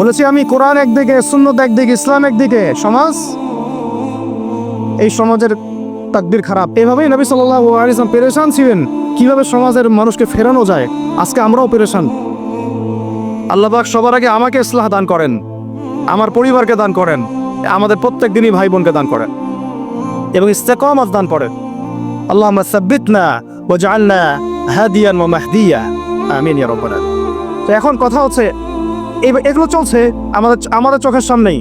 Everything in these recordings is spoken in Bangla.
বলেছি আমি কোরআন একদিকে, সুন্নত একদিকে, ইসলাম একদিকে, সমাজ, এই সমাজের তাকদীর খারাপ। এভাবেই নবী সাল্লাল্লাহু আলাইহি ওয়াসাল্লাম পেরেশান ছিলেন কিভাবে সমাজের মানুষকে ফেরানো যায়। আজকে আমরাও পেরেশান। আল্লাহ পাক সবার আগে আমাকে ইসলাহ দান করেন, আমার পরিবারকে দান করেন, আমাদের প্রত্যেক দিনই ভাই বোনকে দান করেন এবং ইস্তেকামাত দান করেন। আল্লাহুম্মা সাব্বিতনা ওয়াজআলনা হাদিয়ান ওয়া মাহদিয়া, আমিন ইয়া রাব্বাল আলামিন। তো এখন কথা হচ্ছে এগুলো চলছে আমাদের চোখের সামনেই,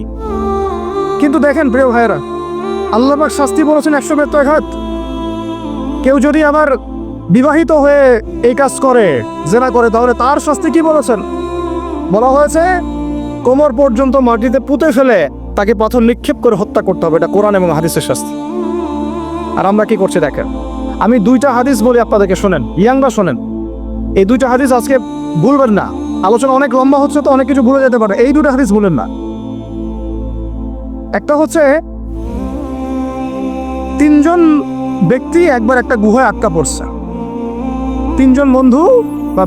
কিন্তু দেখেন প্রিয় ভাইয়েরা, আল্লাহ পাক শাস্তি বলেছেন 100 বেত্তর ঘাত। কেউ যদি আবার বিবাহিত হয়ে এই কাজ করে, জেনা করে, তাহলে তার শাস্তি কি বলেছেন? বলা হয়েছে কোমর পর্যন্ত মাটিতে পুঁতে ফেলে তাকে পাথর নিক্ষেপ করে হত্যা করতে হবে। এটা কোরআন এবং হাদিসের শাস্তি। আর আমরা কি করছি দেখেন। আমি 2টা হাদিস বলি আপনাদেরকে, শোনেন, ইয়াংরা শোনেন। এই 2টা হাদিস আজকে ভুলবেন না। আলোচনা অনেক লম্বা হচ্ছে তো অনেক কিছু ভুলে যেতে পারে, এই 2টা হাদিস ভুলেন না। একটা হচ্ছে 3 জন ব্যক্তি একবার একটা গুহায় আটকা পড়ছে। 3 জন বন্ধু বা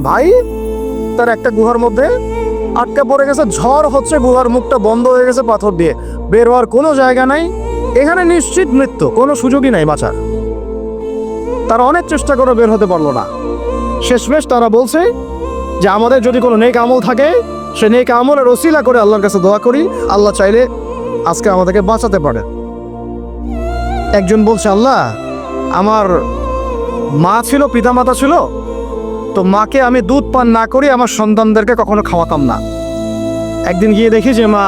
ভাই তার একটা গুহার মধ্যে আটকা পড়ে গেছে। ঝড় হচ্ছে, গুহার মুখটা বন্ধ হয়ে গেছে পাথর দিয়ে, বের হওয়ার কোনো জায়গা নাই। এখানে নিশ্চিত মৃত্যু, কোনো সুযোগই নাই বাঁচার। তারা অনেক চেষ্টা করে বের হতে পারলো না। শেষমেশ তারা বলছে যে আমাদের যদি কোনো নেক আমল থাকে, সে নেক আমলের ওসিলা করে আল্লাহর কাছে দোয়া করি, আল্লাহ চাইলে আজকে আমাদেরকে বাঁচাতে পারে। একজন বলছে, আল্লাহ আমার মা ছিল, পিতামাতা ছিল, তো মাকে আমি দুধ পান না করি আমার সন্তানদেরকে কখনো খাওয়াতাম না। একদিন গিয়ে দেখি যে মা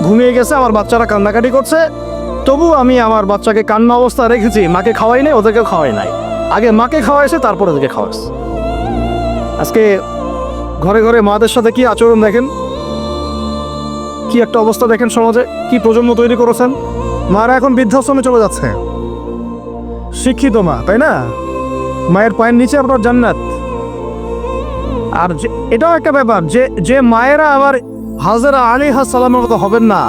ঘুমিয়ে গেছে, আমার বাচ্চারা কান্নাকাটি করছে, তবু আমি আমার বাচ্চাকে কান্না অবস্থায় রেখেছি, মাকে খাওয়াই নাই, ওদেরকে খাওয়াই নাই। আগে মাকে খাওয়াইছে, তারপর ওদেরকে খাওয়াইছে। আজকে ঘরে ঘরে মাদের সাথে কি আচরণ দেখেন, কি একটা অবস্থা দেখেন সমাজে, কি প্রজন্ম তৈরি করেছেন। মারা এখন বৃদ্ধাশ্রমে চলে যাচ্ছে। শিক্ষিত মা, তাই না? মায়ের পায়ের নিচে আপনার জান্নাত। আর এটাও একটা ব্যাপার যে মায়েরা আবার হাজরা আলাইহিস সালামের মতো হবেন না,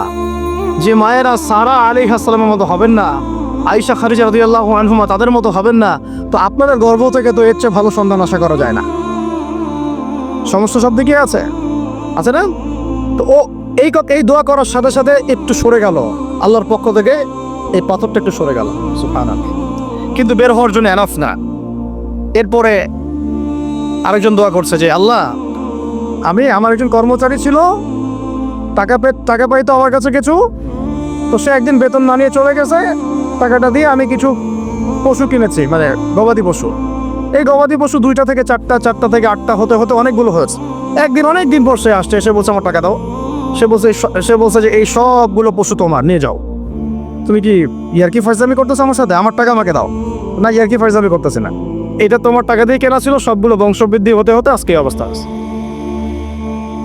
যে মায়েরা সারা আলাইহিস সালামের মতো হবেন না, আয়েশা খাদিজা রাদিয়াল্লাহু আনহুমা তাদের মতো হবেন না, তো আপনাদের গর্ভ থেকে তো এর চেয়ে ভালো সন্তান আশা করা যায় না। সমস্যা সব দিকে আছে না? তো ও এই দোয়া করার সাথে সাথে একটু সরে গেল, আল্লাহর পক্ষ থেকে এই পাথরটা একটু সরে গেল, সুবহানাল্লাহ। কিন্তু বের হওয়ার জন্য এনাফ না। এরপরে আরেকজন দোয়া করছে যে আল্লাহ, আমার একজন কর্মচারী ছিল, টাকা পাইতো আমার কাছে কিছু, তো সে একদিন বেতন না নিয়ে চলে গেছে। টাকাটা দিয়ে আমি কিছু পশু কিনেছি, মানে গবাদি পশু। এই গবাদি পশু 2টা থেকে 4টা, 4টা থেকে 8টা হতে হতে অনেকগুলো হয়েছে। অনেকদিন পর সে আসছে, এসে বলছে আমার টাকা দাও। সে বলছে যে এই সবগুলো পশু তোমার, নিয়ে যাও। তুমি কি ইয়ার্কি ফাইজলামি করতেছো আমার সাথে? আমার টাকা আমাকে দাও। না, ইয়ার্কি ফাইজলামি করতেছে না, এটা তোমার টাকা দিয়ে কেনা ছিল, সবগুলো বংশবৃদ্ধি হতে হতে আজকে এই অবস্থা আছে।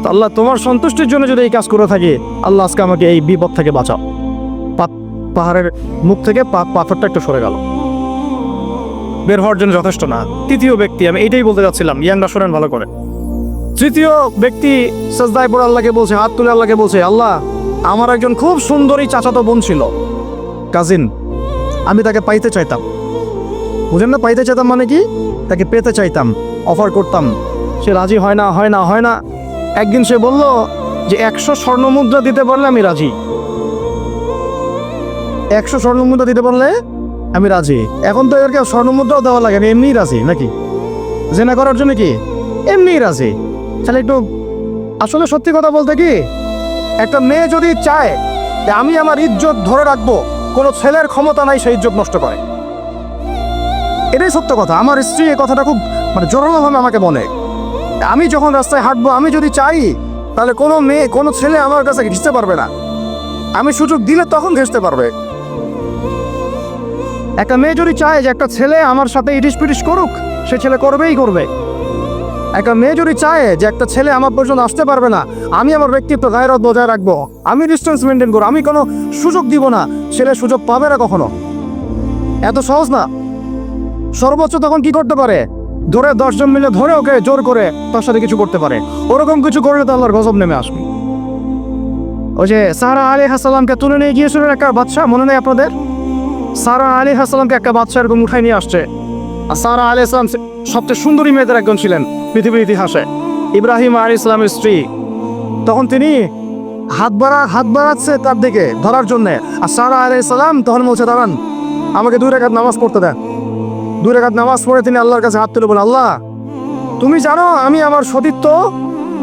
তো আল্লাহ তোমার সন্তুষ্টির জন্য যদি এই কাজ করে থাকি, আল্লাহ আজকে আমাকে এই বিপদ থেকে বাঁচাও। পাহাড়ের মুখ থেকে পাথরটা একটু সরে গেল, বের হওয়ার জন্য যথেষ্ট না। 3য় ব্যক্তি, আমি এইটাই বলতে যাচ্ছিলাম, ইয়াংরা শোনেন ভালো করে। 3য় ব্যক্তি সাজদায় পড়ে আল্লাহকে বলছে, হাত তুলে আল্লাহকে বলছে, আল্লাহ আমার একজন খুব সুন্দরী চাচাতো বোন ছিল, কাজিন, আমি তাকে পাইতে চাইতাম। বুঝেন না? পাইতে চাইতাম মানে কি? তাকে পেতে চাইতাম, অফার করতাম। সে রাজি হয় না। একদিন সে বলল যে 100 স্বর্ণমুদ্রা দিতে পারলে আমি রাজি। 100 স্বর্ণমুদ্রা দিতে পারলে আমি রাজি। এখন তো এদেরকে স্বর্ণমুদ্রাও দেওয়া লাগে না, এমনিই রাজি নাকি? জেনা করার জন্য কি এমনিই রাজি? তাহলে একটু আসলে সত্যি কথা বলতে কি, একটা মেয়ে যদি চায় যে আমি আমার ইজ্জত ধরে রাখবো, কোনো ছেলের ক্ষমতা নাই সেই ইজ্জত নষ্ট করে। এটাই সত্য কথা। আমার স্ত্রী এই কথাটা খুব জোরালোভাবে আমাকে বলে। আমি যখন রাস্তায় হাঁটবো, আমি যদি চাই, তাহলে কোনো মেয়ে, কোনো ছেলে আমার কাছে ঘেঁষতে পারবে না। আমি সুযোগ দিলে তখন ঘেঁষতে পারবে। একটা মেয়ে যদি চায় যে একটা ছেলে আমার সাথে ইটিস পিটিস করুক, সে ছেলে করবে। একটা মেয়ে যদি চায় যে একটা ছেলে আমার পর্যন্ত আসতে পারবে না, আমি আমার ব্যক্তিত্ব গায়রত বজায় রাখবো, আমি ডিস্টেন্স মেনটেন করবো, আমি কোনো সুযোগ দিব না, ছেলে সুযোগ পাবে না কখনো। এত সহজ না। সর্বোচ্চ তখন কি করতে পারে? ধরে 10 জন মিলে ধরে ওকে জোর করে তার সাথে কিছু করতে পারে। ওরকম কিছু করলে তো আল্লাহর গজব নেমে আসবে। ওই যে সারা আলাইহিস সালামকে তুলে নিয়ে গিয়েছিলেন একটা বাদশা, মনে নেই আপনাদের? সারা আলাইহিস সালামকে একটা বাদশা এরকম উঠাই নিয়ে আসছে। আর সারা আলাইহিস সালাম সবচেয়ে সুন্দরী মেয়েদের একজন ছিলেন পৃথিবীর ইতিহাসে। ইব্রাহিম আলাইহিস সালামের স্ত্রী তখন তিনি হাত বাড়াচ্ছে তার দিকে ধরার জন্য। আর সারা আলাইহিস সালাম তখন বলছে, দাঁড়ান, আমাকে 2 রাকাত নামাজ পড়তে দেন। 2 রাকাত নামাজ পড়ে তিনি আল্লাহর কাছে হাত তুলে বলেন, আল্লাহ তুমি জানো আমি আমার সতীত্ব,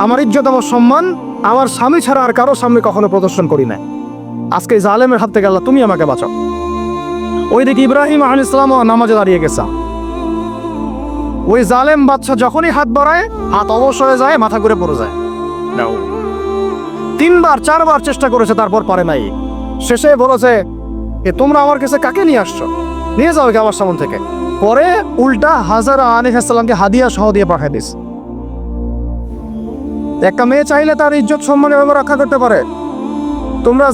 আমার ইজ্জত, আমার সম্মান আমার স্বামী ছাড়া আর কারো সামনে কখনো প্রদর্শন করি না। আজকে জালেমের হাত থেকে আল্লাহ তুমি আমাকে বাঁচাও। ওইদিকে ইব্রাহিম আলাইহিস সালাম নামাজে দাঁড়িয়ে গেছে। ওই জালেম বাদশা যখনই হাত বাড়ায় হাত অবশ হয়ে যায়, মাথা ঘুরে পড়ে যায়। 3বার 4বার চেষ্টা করেছে, তারপর পারে নাই। শেষে বলেছে, তোমরা আমার কাছে কাকে নিয়ে আসছো, নিয়ে যাও আমার সামনে থেকে। পরে উল্টা হাজারা আলাইহিস সালামকে হাদিয়া সহ দিয়ে পাঠিয়ে দিস। একটা মেয়ে চাইলে তার ইজ্জত সম্মান এভাবে রক্ষা করতে পারে। তোমরা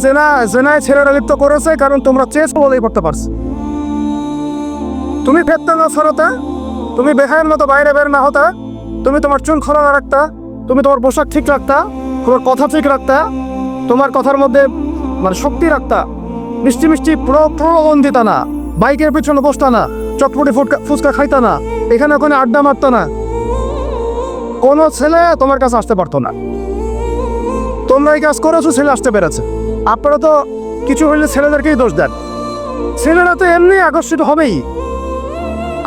জেনায় ছেলেরা লিপ্ত করেছে কারণ তোমরা চেয়েছো বলেই করতে পারছো। তুমি ফেরত না ফেরতা, তুমি বেহায়ের মতো বাইরে বের না হতা, তুমি তোমার চুল খোলা রাখতা, তুমি তোমার পোশাক ঠিক রাখতা, তোমার কথা ঠিক রাখতা, তোমার কথার মধ্যে মানে শক্তি রাখতা, মিষ্টি মিষ্টি প্রলোভন দিতা না, বাইকের পিছনে বসতা না, চটপটি ফুচকা খাইতা না, এখানে ওখানে আড্ডা মারতা না, কোনো ছেলে তোমার কাছে আসতে পারতো না। তোমরা এই কাজ করেছো, ছেলে আসতে পেরেছে। আপনারা তো কিছু হইলে ছেলেদেরকেই দোষ দেন। ছেলেরা তো এমনি আকর্ষিত হবেই।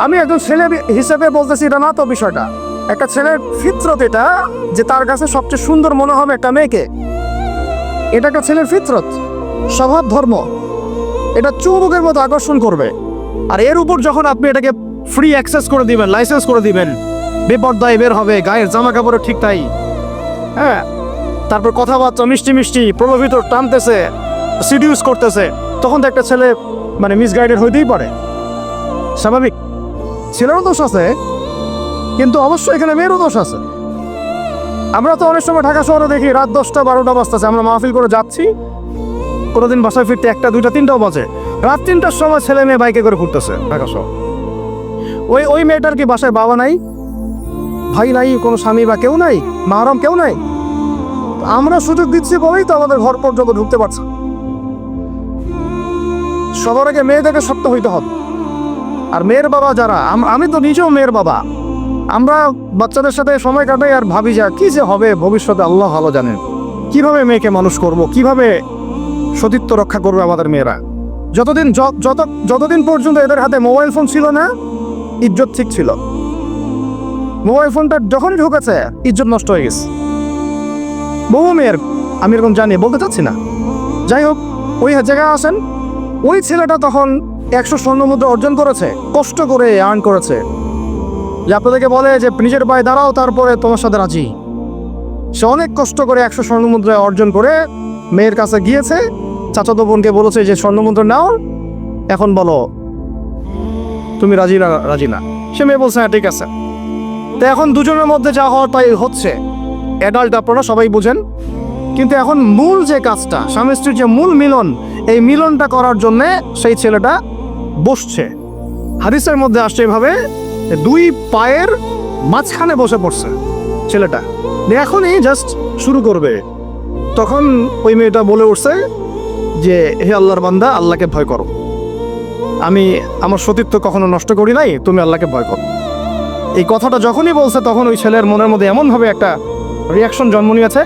আমি একজন ছেলে হিসেবে বলতেছি এটা না তো বিষয়টা। একটা ছেলের ফিতরত এটা যে তার কাছে সবচেয়ে সুন্দর মনে হবে একটা মেয়েকে। এটা একটা ছেলের ফিতরত, স্বভাব, ধর্ম। এটা চুম্বকের মতো আকর্ষণ করবে। আর এর উপর যখন আপনি এটাকে ফ্রি অ্যাক্সেস করে দিবেন, লাইসেন্স করে দিবেন, বেপর্দায় বের হবে, গায়ের জামা কাপড়ে ঠিক তাই, হ্যাঁ, তারপর কথাবার্তা মিষ্টি মিষ্টি প্রলোভিত টানতেছে, সিডিউস করতেছে, তখন তো একটা ছেলে মানে মিসগাইডেড হইতেই পারে, স্বাভাবিক। ছেলেরও দোষ আছে, কিন্তু অবশ্যই এখানে মেয়েরও দোষ আছে। আমরা তো অনেক সময় ঢাকা শহরে দেখি রাত 10টা 12টা বাজতেছে, আমরা মাহফিল করে যাচ্ছি, কোনোদিন বাসায় ফিরতে 1টা 2টা 3টাও বাজে। রাত 3টার সময় ছেলে মেয়ে বাইকে করে ঘুরতেছে ঢাকা শহর। ওই মেয়েটার কি বাসায় বাবা নাই, ভাই নাই, কোনো স্বামী বা কেউ নাই, মাহরম কেউ নাই? আমরা সুযোগ দিচ্ছি বলেই তো আমাদের ঘর পর্যন্ত ঢুকতে পারছে। সবার আগে মেয়েদেরকে শক্ত হইতে হবে। আর মেয়ের বাবা যারা, আমি তো নিজেও মেয়ের বাবা, আমরা বাচ্চাদের সাথে সময় কাটাই আর ভাবি যা কি যে হবে ভবিষ্যতে আল্লাহ ভালো জানেন। কিভাবে মেয়েকে মানুষ করব, কিভাবে সতীত্ব রক্ষা করবে আমাদের মেয়েরা। যতদিন পর্যন্ত এদের হাতে মোবাইল ফোন ছিল না, ইজ্জত ঠিক ছিল। মোবাইল ফোনটা যখনই ঢুকেছে ইজ্জত নষ্ট হয়ে গেছে বহু মেয়ের। আমি এরকম জানি, বলতে চাচ্ছি না। যাই হোক, ওই জায়গায় আসেন, ওই ছেলেটা তখন 100 স্বর্ণমুদ্রা অর্জন করেছে, কষ্ট করে আর্ন করেছে। যে আপনাদেরকে বলে যে নিজের পায়ে দাঁড়াও, তারপরে তোমার সাথে রাজি। সে অনেক কষ্ট করে 100 স্বর্ণমুদ্রা অর্জন করে মেয়ের কাছে গিয়েছে, চাচাতো বোনকে বলেছে যে স্বর্ণমুদ্রা নাও, এখন বলো তুমি রাজি না। সে মেয়ে বলছে হ্যাঁ ঠিক আছে। তো এখন দুজনের মধ্যে যা হওয়ার তাই হচ্ছে, অ্যাডাল্ট আপনারা সবাই বুঝেন। কিন্তু এখন মূল যে কাজটা, স্বামী স্ত্রীর যে মূল মিলন, এই মিলনটা করার জন্যে সেই ছেলেটা বসছে। হাদিসের মধ্যে আসছে এভাবে, 2 পায়ের মাঝখানে বসে পড়ছে ছেলেটা, এখনই জাস্ট শুরু করবে। তখন ওই মেয়েটা বলে উঠছে যে হে আল্লাহর বান্দা, আল্লাহকে ভয় করো, আমি আমার সতীত্ব কখনো নষ্ট করি নাই, তুমি আল্লাহকে ভয় করো। এই কথাটা যখনই বলছে তখন ওই ছেলের মনের মধ্যে এমনভাবে একটা রিয়াকশন জন্ম নিয়েছে,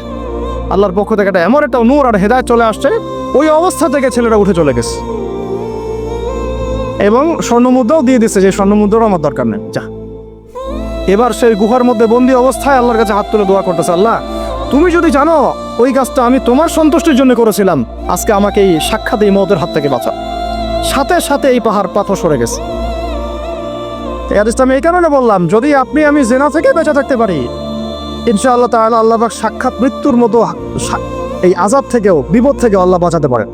আল্লাহর পক্ষ থেকে এমন একটা নূর আর হেদায়েত চলে আসছে, ওই অবস্থা থেকে ছেলেটা উঠে চলে গেছে এবং স্বর্ণমুদ্রাও দিয়ে দিচ্ছে যে স্বর্ণমুদ্রাও আমার দরকার নেই, যা। এবার সেই গুহার মধ্যে বন্দি অবস্থায় আল্লাহর কাছে হাত তুলে দোয়া করতেছে, আল্লাহ তুমি যদি জানো ওই কাজটা আমি তোমার সন্তুষ্টির জন্য করেছিলাম, আজকে আমাকে এই সাক্ষাৎ এই মওতের হাত থেকে বাঁচাও। সাথে সাথে এই পাহাড় পাথর সরে গেছে। আমি এই কারণে বললাম, যদি আমি জেনা থেকে বেঁচে থাকতে পারি, ইনশাআল্লাহ তাআলা আল্লাহ পাক সাক্ষাৎ মৃত্যুর মতো এই আযাব থেকেও, বিপদ থেকেও আল্লাহ বাঁচাতে পারেন।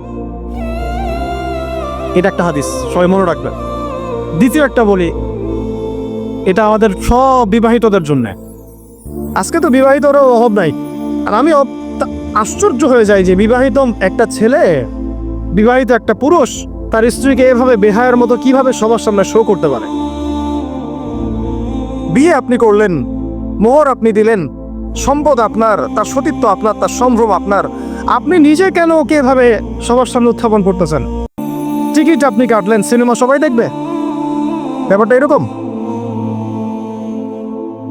এটা একটা হাদিস, সবাই মনে রাখবেন। দ্বিতীয় একটা বলি, এটা আমাদের সব বিবাহিতদের জন্য। আজকে তো বিবাহিতরও অভাব নাই। আর আমি আশ্চর্য হয়ে যাই যে বিবাহিত একটা ছেলে, বিবাহিত একটা পুরুষ তার স্ত্রীকে এভাবে বেহায়ার মতো কিভাবে সবার সামনে শো করতে পারে। বিয়ে আপনি করলেন, মোহর আপনি দিলেন, সম্পদ আপনার, তার সতীত্ব আপনার, তার সম্ভ্রম আপনার, আপনি নিজে কেন ওকে এভাবে সবার সামনে উত্থাপন করতেছেন? টিকিট আপনি কাটলেন, সিনেমা সবাই দেখবে, ব্যাপারটা এরকম।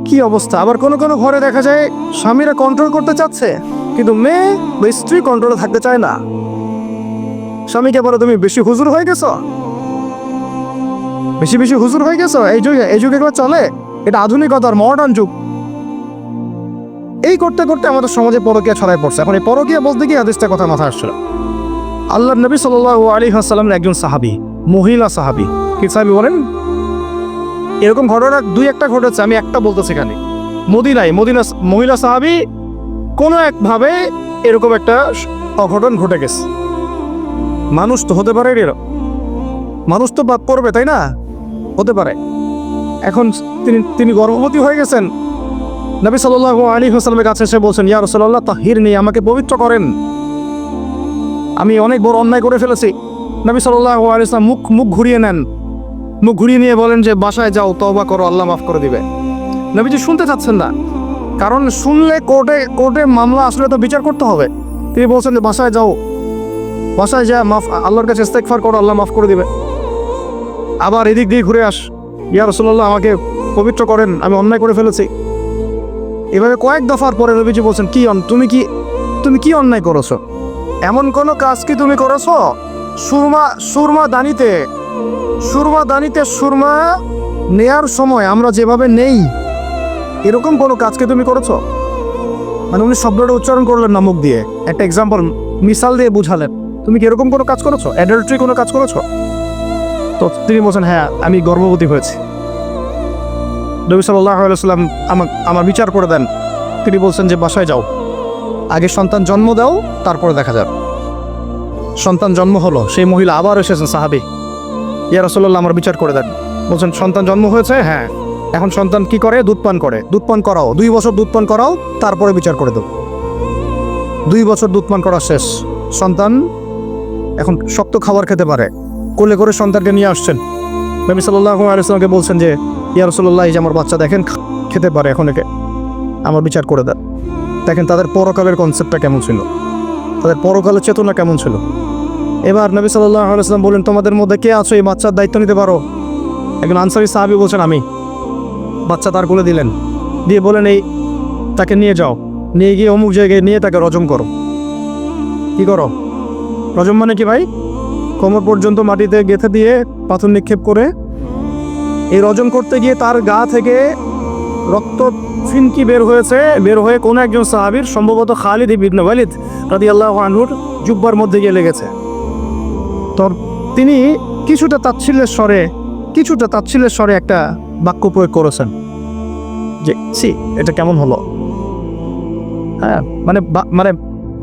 কি অবস্থা! আবার কোনো ঘরে দেখা যায় স্বামীরা কন্ট্রোল করতে চাচ্ছে কিন্তু মেয়ে বা স্ত্রী কন্ট্রোলে থাকতে চায় না। স্বামীকে বলে তুমি বেশি হুজুর হয়ে গেছো, বেশি বেশি হুজুর হয়ে গেছো, এই যুগে এগুলো চলে, এটা আধুনিকতার মডার্ন যুগ। এই করতে করতে আমাদের সমাজে পরকীয়া ছড়ায় পড়ছে। এখন এই পরকীয়া বলতে গিয়ে হাদিসটা কথা মাথায় আসছিল। আল্লাহর নবী সাল্লাল্লাহু আলাইহি ওয়াসাল্লামের একজন সাহাবী, মহিলা সাহাবী, কি সাহাবী বলেন? এরকম ঘটনা দুই একটা ঘটেছে, আমি একটা বলতেছি এখানে। মদিনা মহিলা সাহাবী কোনো একভাবে এরকম একটা অঘটন ঘটে গেছে। মানুষ তো হতে পারে, মানুষ তো পাপ করবে, তাই না? হতে পারে। এখন তিনি গর্ভবতী হয়ে গেছেন। নবী সাল্লাল্লাহু আলাইহি ওয়াসাল্লামের কাছে এসে বলছেন, ইয়া রাসূলুল্লাহ তাহহিরনি, আমাকে পবিত্র করেন, আমি অনেক বড় অন্যায় করে ফেলেছি। নবী সাল্লাল্লাহু আলাইহি ওয়াসাল্লাম মুখ ঘুরিয়ে নেন, মুখ ঘুরিয়ে নিয়ে বলেন যে বাসায় যাও, তওবা করো, আল্লাহ মাফ করে দিবে। নবীজি শুনতে চাচ্ছেন না, কারণ শুনলে কোর্টে মামলা আসলে তো বিচার করতে হবে। তিনি বলছেন যে বাসায় যাও, বাসায় যা আল্লাহর কাছে ইস্তেগফার করো, আল্লাহ মাফ করে দিবে। আবার এদিক দিয়ে ঘুরে আস, ইয়া রাসূলুল্লাহ আমাকে পবিত্র করেন, আমি অন্যায় করে ফেলেছি। এভাবে কয়েক দফার পরে নবীজি বলছেন, তুমি কি অন্যায় করেছো? এমন কোনো কাজ কি তুমি করেছো? সুরমা দানিতে সুরমা নেয়ার সময় আমরা যেভাবে নেই, এরকম কোনো কাজকে তুমি করেছো? মানে উনি শব্দটা উচ্চারণ করলেন না মুখ দিয়ে, একটা এক্সাম্পল মিসাল দিয়ে বুঝালেন, তুমি কি এরকম কোনো কাজ করেছো? অ্যাডাল্টারি কোনো কাজ করেছো? তো তিনি বলছেন, হ্যাঁ আমি গর্ভবতী হয়েছি। নবী সাল্লাল্লাহু আলাইহি ওয়াসাল্লাম আমার বিচার করে দেন। তিনি বলছেন যে বাসায় যাও, আগে সন্তান জন্ম দাও, তারপরে দেখা যাবে। সন্তান জন্ম হলো, সেই মহিলা আবার এসেছেন, সাহাবী, ইয়া রাসূলুল্লাহ আমার বিচার করে দেন। বলছেন সন্তান জন্ম হয়েছে, হ্যাঁ, এখন সন্তান কি করে? দুধ পান করাও, 2 বছর দুধ পান করাও, তারপরে বিচার করে দেব। 2 বছর দুধ পান করা শেষ, সন্তান এখন শক্ত খাবার খেতে পারে, কোলে করে সন্তানকে নিয়ে আসছেন। নবী সাল্লাল্লাহু আলাইহি ওয়াসাল্লামকে বলছেন যে ইয়া রাসূলুল্লাহ, এই যে আমার বাচ্চা দেখেন খেতে পারে, এখন একে আমার বিচার করে দেন। দেখেন তাদের পরকালের কনসেপ্টটা কেমন ছিল, তাদের পরকালের চেতনা কেমন ছিল। এবার নবী সাল্লাল্লাহু আলাইহি ওয়াসাল্লাম বলেন, তোমাদের মধ্যে কে আছো এই বাচ্চার দায়িত্ব নিতে পারো? একজন আনসারী সাহাবী বলছেন আমি। বাচ্চা তার কোলে দিলেন, দিয়ে বলেন এই তাকে নিয়ে যাও, নিয়ে গিয়ে অমুক জায়গায় নিয়ে তাকে রজম করো। কি করো? রজম মানে কি ভাই? কোমর পর্যন্ত মাটিতে গেঁথে দিয়ে পাথর নিক্ষেপ করে, এই রজম করতে গিয়ে তার গা থেকে রক্ত ফিনকি বের হয়ে কোনো একজন সাহাবীর, সম্ভবত খালিদ ইবনে ওয়ালিদ রাদিয়াল্লাহু আনহুর জুব্বার মধ্যে গিয়ে লেগেছে। তো তিনি কিছুটা তাচ্ছিল্যের স্বরে একটা বাক্য প্রয়োগ করেছেন যে এটা কেমন হলো। হ্যাঁ, মানে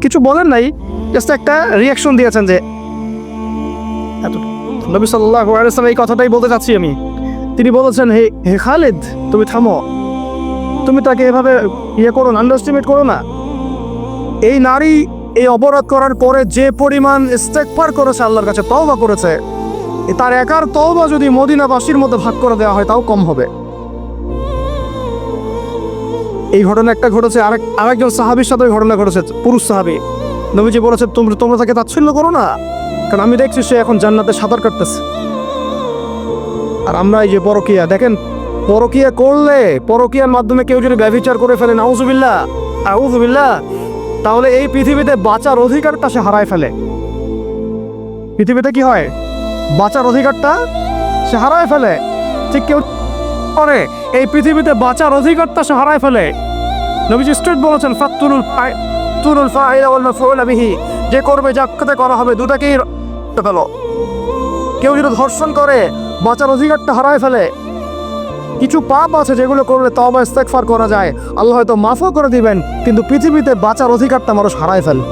কিছু বলেন নাই, জাস্ট একটা রিয়াকশন দিয়েছেন যে নবী সাল্লাল্লাহু আলাইহি ওয়াসাল্লাম এই কথাটাই বলতে চাচ্ছি আমি। তিনি বলেছেন, হে খালিদ, তুমি থামো, তুমি তাকে এভাবে করো না, আন্ডারস্টিমেট করো না। এই নারী এই অপরাধ করার পরে যে পরিমাণ ইস্তেগফার করেছে, আল্লাহর কাছে তওবা করেছে, তার একার তওবা যদি মদিনাবাসীর মধ্যে ভাগ করে দেওয়া হয় তাও কম হবে। এই ঘটনা একটা ঘটেছে, আরেকজন সাহাবীর সাথে ঘটনা ঘটেছে, পুরুষ সাহাবী। নবীজি বলেছে তোমরা তাকে তাচ্ছিল্য করো না, কারণ আমি দেখছি সে এখন জান্নাতে সাঁতার কাটতেছে। আর আমরা এই যে পরকীয়া, দেখেন পরকীয়া করলে, পরকীয়ার মাধ্যমে কেউ যদি ব্যভিচার করে ফেলে, নাউযুবিল্লাহ, তাহলে এই পৃথিবীতে বাঁচার অধিকারটা সে হারায় ফেলে। পৃথিবীতে কি হয়? বাঁচার অধিকারটা সে হারায় ফেলে। ঠিক কেউ করে এই পৃথিবীতে বাঁচার অধিকারটা সে হারায় ফেলে। নবীজি স্ট্রেট বলেছেন, ফাতুনুল ফাইলা ওয়াল মাফউল বিহি, যে করবে যাকে করা হবে, দুটাকেই ফেলো। কেউ যদি ধর্ষণ করে বাঁচার অধিকারটা হারায় ফেলে। কিছু পাপ আছে যেগুলো করলে তওবা ইস্তেগফার করা যায়, আল্লাহ হয়তো মাফও করে দিবেন, কিন্তু পৃথিবীতে বাঁচার অধিকারটা মানুষ হারায় ফেলে।